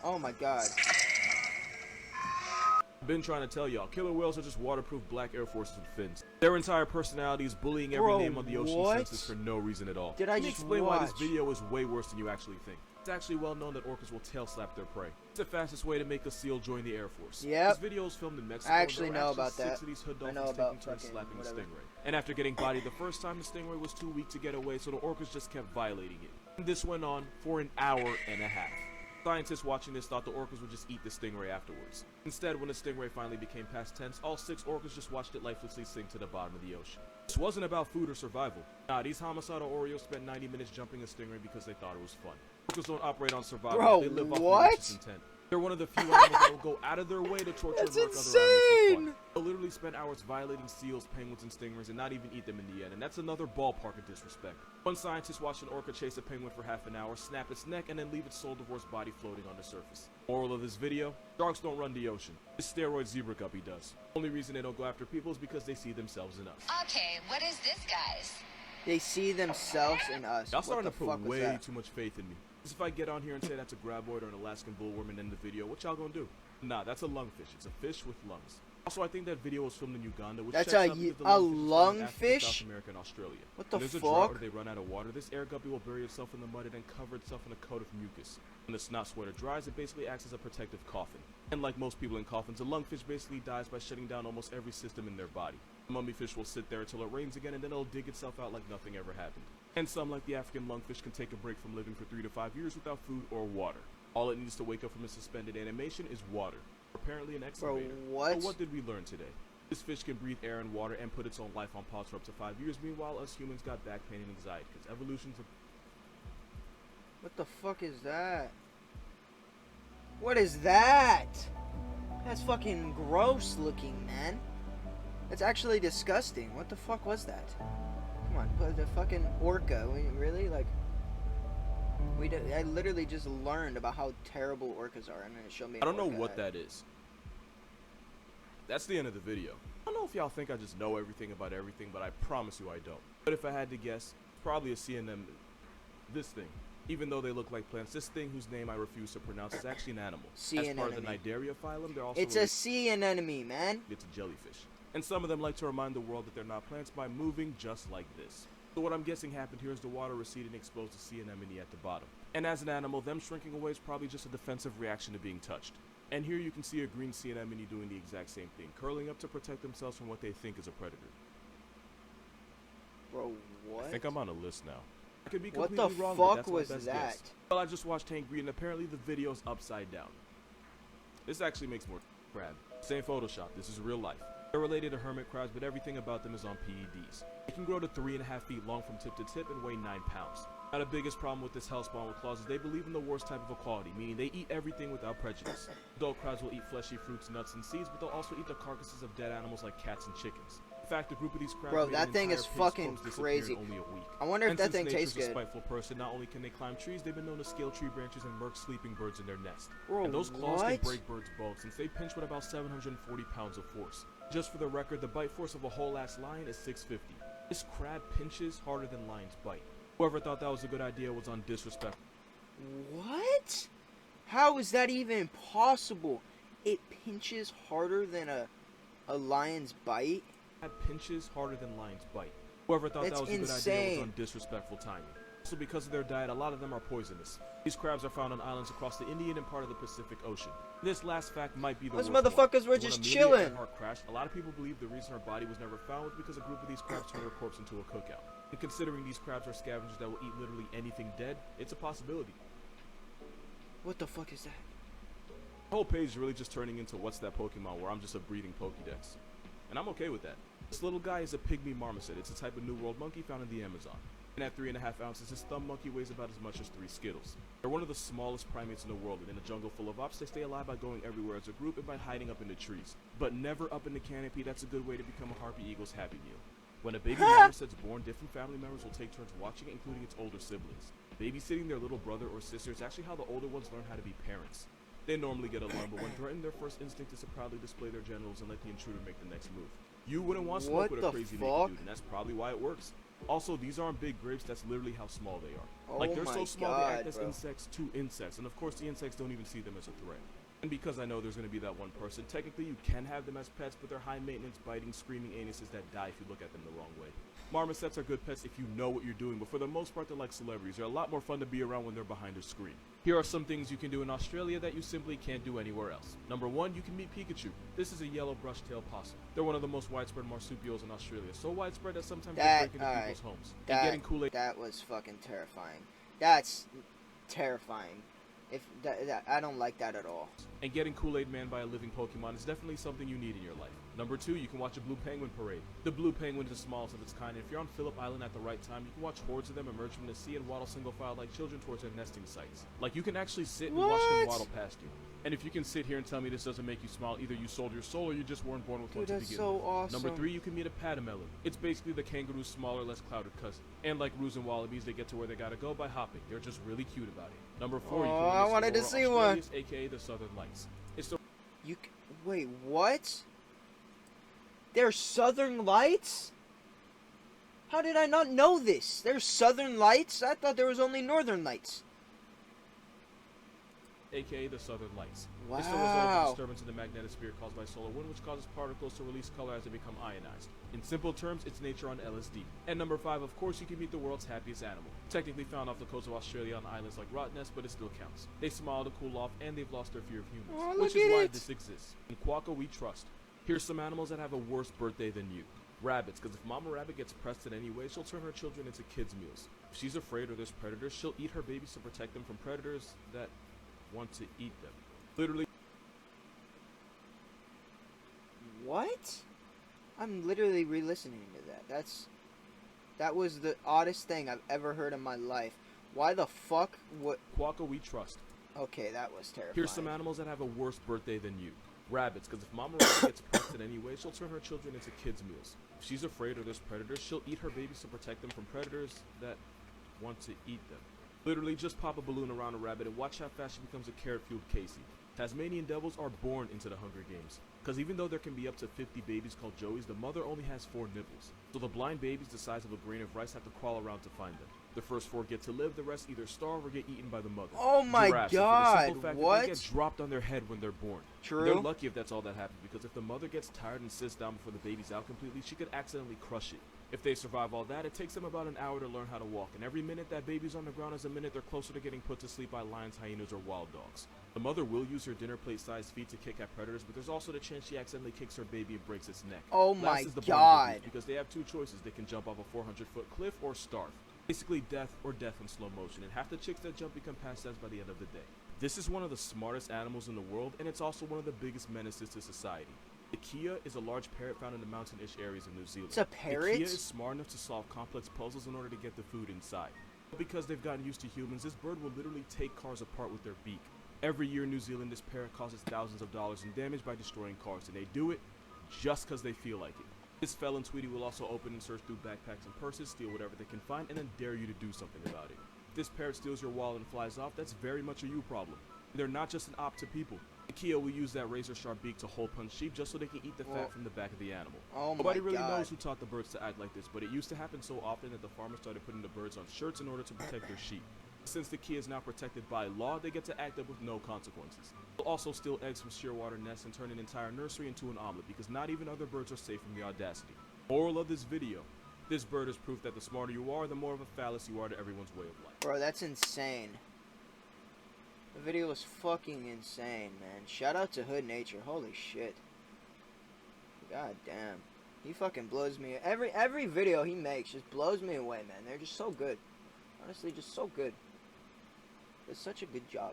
Oh my god. I've been trying to tell y'all, killer whales are just waterproof black Air Forces with fins. Their entire personality is bullying every name on the ocean census for no reason at all. Did I Let me just explain why this watch? video is way worse than you actually think. It's actually well known that orcas will tail slap their prey. It's the fastest way to make a seal join the Air Force. Yep. This video is filmed in Mexico. I actually and there were know about 6 that. of these hood I know dolphins about taking turns fucking slapping whatever. a stingray. And after getting bodied the first time, the stingray was too weak to get away, so the orcas just kept violating it. And this went on for an hour and a half. Scientists watching this thought the orcas would just eat the stingray afterwards. Instead, when the stingray finally became past tense, all 6 orcas just watched it lifelessly sink to the bottom of the ocean. This wasn't about food or survival. Nah, these homicidal Oreos spent 90 minutes jumping a stingray because they thought it was fun. Orcas don't operate on survival. Bro, they live off what? malicious intent. They're one of the few animals that will go out of their way to torture That's and work other animals for insane! fun. They'll literally spend hours violating seals, penguins, and stingrays and not even eat them in the end, and that's another ballpark of disrespect. One scientist watched an orca chase a penguin for half an hour, snap its neck, and then leave its soul-divorced body floating on the surface. Moral of this video, sharks don't run the ocean. This steroid zebra guppy does. Only reason they don't go after people is because they see themselves in us. Okay, what is this, guys? They see themselves in us. Y'all What starting the to put fuck was way that? too much faith in me. Because if I get on here and say that's a graboid or an Alaskan bullworm and end the video, what y'all gonna do? Nah, that's a lungfish. It's a fish with lungs. Also, I think that video was filmed in Uganda, which That's checks a out because the a lungfish is found in Africa, lungfish? South America, and Australia. What the When there's a drought or fuck? they run out of water, this air guppy will bury itself in the mud and then cover itself in a coat of mucus. When the snot sweater dries, it basically acts as a protective coffin. And like most people in coffins, a lungfish basically dies by shutting down almost every system in their body. The mummy fish will sit there until it rains again, and then it'll dig itself out like nothing ever happened. And some, like the African lungfish, can take a break from living for 3 to 5 years without food or water. All it needs to wake up from its suspended animation is water. Apparently an excavator. what? So what did we learn today? This fish can breathe air and water and put its own life on pause for up to 5 years. Meanwhile, us humans got back pain and anxiety because evolution's a... What the fuck is that? What is that? That's fucking gross looking, man. That's actually disgusting. What the fuck was that? Come on, but the fucking orca. Really? Like, I literally just learned about how terrible orcas are, and then it showed me. I don't know what that is. That's the end of the video. I don't know if y'all think I just know everything about everything, but I promise you I don't. But if I had to guess, probably a sea anemone. This thing. Even though they look like plants, this thing whose name I refuse to pronounce is actually an animal. Sea As part of the anemone. Nidaria phylum, they're also It's a sea anemone, man. It's a jellyfish. And some of them like to remind the world that they're not plants by moving just like this. So what I'm guessing happened here is the water receded and exposed the sea anemone at the bottom. And as an animal, them shrinking away is probably just a defensive reaction to being touched. And here you can see a green sea anemone doing the exact same thing, curling up to protect themselves from what they think is a predator. Bro, what? I think I'm on a list now. I could be What completely the wrong, but fuck that's my was best that? guess. Well, I just watched Hank Green, and apparently the video's upside down. This actually makes more crab. Same Photoshop, this is real life. They're related to hermit crabs, but everything about them is on PEDs. They can grow to 3.5 feet long from tip to tip and weigh 9 pounds. Now the biggest problem with this hellspawn with claws is they believe in the worst type of equality, meaning they eat everything without prejudice. Adult crabs will eat fleshy fruits, nuts, and seeds, but they'll also eat the carcasses of dead animals like cats and chickens. In fact, a group of these crabs Bro, made that an thing entire is pig's fucking toes disappear crazy. in only a week. I wonder if And that since thing nature's tastes a good. spiteful person, not only can they climb trees, they've been known to scale tree branches and murk sleeping birds in their nest. Bro, And those claws what? can break birds' bones since they pinch with about 740 pounds of force. Just for the record, the bite force of a whole-ass lion is 650. This crab pinches harder than lions bite. Whoever thought that was a good idea was on disrespect. What? How is that even possible? It pinches harder than a lion's bite? Crab pinches harder than lions bite. Whoever thought That's that was a good idea insane. was on disrespectful timing. Also, because of their diet, a lot of them are poisonous. These crabs are found on islands across the Indian and part of the Pacific Ocean. This last fact might be the Those worst one. motherfuckers were When just Amelia chilling. Earhart crashed, a lot of people believe the reason her body was never found was because a group of these crabs turned her corpse into a cookout. And considering these crabs are scavengers that will eat literally anything dead, it's a possibility. What the fuck is that? The whole page is really just turning into What's That Pokemon, where I'm just a breeding Pokédex. And I'm okay with that. This little guy is a pygmy marmoset. It's a type of New World monkey found in the Amazon. And at 3.5 ounces, his thumb monkey weighs about as much as 3 Skittles. They're one of the smallest primates in the world, and in a jungle full of ops, they stay alive by going everywhere as a group and by hiding up in the trees. But never up in the canopy. That's a good way to become a harpy eagle's happy meal. When a baby marmoset's born, different family members will take turns watching it, including its older siblings. Babysitting their little brother or sister is actually how the older ones learn how to be parents. They normally get along, but when threatened, their first instinct is to proudly display their genitals and let the intruder make the next move. You wouldn't want smoke What with the a crazy fuck? naked dude, and that's probably why it works. Also, these aren't big grapes, that's literally how small they are. Oh Like, they're my so small they God, act as bro. insects to insects, and of course the insects don't even see them as a threat. And because I know there's going to be that one person, technically you can have them as pets, but they're high maintenance, biting, screaming anuses that die if you look at them the wrong way. Marmosets are good pets if you know what you're doing, but for the most part they're like celebrities. They're a lot more fun to be around when they're behind a screen. Here are some things you can do in Australia that you simply can't do anywhere else. Number 1, you can meet Pikachu. This is a yellow brush-tailed possum. They're one of the most widespread marsupials in Australia, so widespread that sometimes they break into alright. people's homes. And getting Kool-Aid That was fucking terrifying. That's terrifying. I don't like that at all. and getting Kool-Aid Man by a living Pokemon is definitely something you need in your life. Number 2, you can watch a blue penguin parade. The blue penguin is the smallest of its kind, and if you're on Phillip Island at the right time, you can watch hordes of them emerge from the sea and waddle single file like children towards their nesting sites. Like, you can actually sit and watch them What? waddle past you. And if you can sit here and tell me this doesn't make you smile, either you sold your soul or you just weren't born with one Dude, to that's begin so with. awesome. Number 3, you can meet a patamelon. It's basically the kangaroo's smaller, less clouded cousin. And like roos and wallabies, they get to where they gotta go by hopping. They're just really cute about it. Number 4, you Oh, can I witness wanted to Aurora see one. Australis, aka the Southern Lights. It's the Wait, what? There's Southern Lights? How did I not know this? There's Southern Lights? I thought there was only Northern Lights. aka the Southern Lights. Wow. It's the result of a disturbance in the magnetosphere caused by solar wind, which causes particles to release color as they become ionized. In simple terms, it's nature on LSD. And number 5, of course, you can meet the world's happiest animal. Technically found off the coast of Australia on islands like Rottnest, but it still counts. They smile to cool off, and they've lost their fear of humans, Oh, which look is at why it. this exists. In Quokka, we trust. Here's some animals that have a worse birthday than you. Rabbits, because if Mama Rabbit gets pressed in any way, she'll turn her children into kids' meals. If she's afraid or there's predators, she'll eat her babies to protect them from predators that want to eat them. Literally. What? I'm literally re-listening to that. That was the oddest thing I've ever heard in my life. Why the fuck would... Quokka, we trust. Okay, that was terrifying. Here's some animals that have a worse birthday than you. Rabbits, because if Mama Rabbit gets pressed in any way, she'll turn her children into kids' meals. If she's afraid or there's predators, she'll eat her babies to protect them from predators that want to eat them. Literally, just pop a balloon around a rabbit and watch how fast she becomes a carrot-fueled Casey. Tasmanian devils are born into the Hunger Games, because even though there can be up to 50 babies called Joeys, the mother only has 4 nipples. So the blind babies the size of a grain of rice have to crawl around to find them. The first 4 get to live, the rest either starve or get eaten by the mother. Oh my Giraffes, for the God, simple fact that what? they get dropped on their head when they're born. True. They're lucky if that's all that happens, because if the mother gets tired and sits down before the baby's out completely, she could accidentally crush it. If they survive all that, it takes them about an hour to learn how to walk, and every minute that baby's on the ground is a minute they're closer to getting put to sleep by lions, hyenas, or wild dogs. The mother will use her dinner plate-sized feet to kick at predators, but there's also the chance she accidentally kicks her baby and breaks its neck. Oh Last my is the God. barnacle goose, because they have 2 choices. They can jump off a 400-foot cliff or starve. Basically death or death in slow motion, and half the chicks that jump become past by the end of the day. This is one of the smartest animals in the world, and it's also one of the biggest menaces to society. The Kia is a large parrot found in the mountain-ish areas of New Zealand. It's a parrot? The Kia is smart enough to solve complex puzzles in order to get the food inside. But because they've gotten used to humans, this bird will literally take cars apart with their beak. Every year in New Zealand, this parrot causes thousands of dollars in damage by destroying cars, and they do it just because they feel like it. This felon Tweety will also open and search through backpacks and purses, steal whatever they can find, and then dare you to do something about it. If this parrot steals your wallet and flies off, that's very much a you problem. They're not just an op to people. The Kia will use that razor-sharp beak to hole punch sheep just so they can eat the fat from the back of the animal. Oh Nobody my really God. knows who taught the birds to act like this, but it used to happen so often that the farmers started putting the birds on shirts in order to protect their sheep. Since the Kia is now protected by law, they get to act up with no consequences. They'll also steal eggs from shearwater nests and turn an entire nursery into an omelet, because not even other birds are safe from the audacity. Moral of this video: this bird is proof that the smarter you are, the more of a phallus you are to everyone's way of life. Bro, that's insane. The video was fucking insane, man. Shout out to Hood Nature. Holy shit. God damn. He fucking blows me. Every video he makes just blows me away, man. They're just so good. Honestly, just so good. It's such a good job.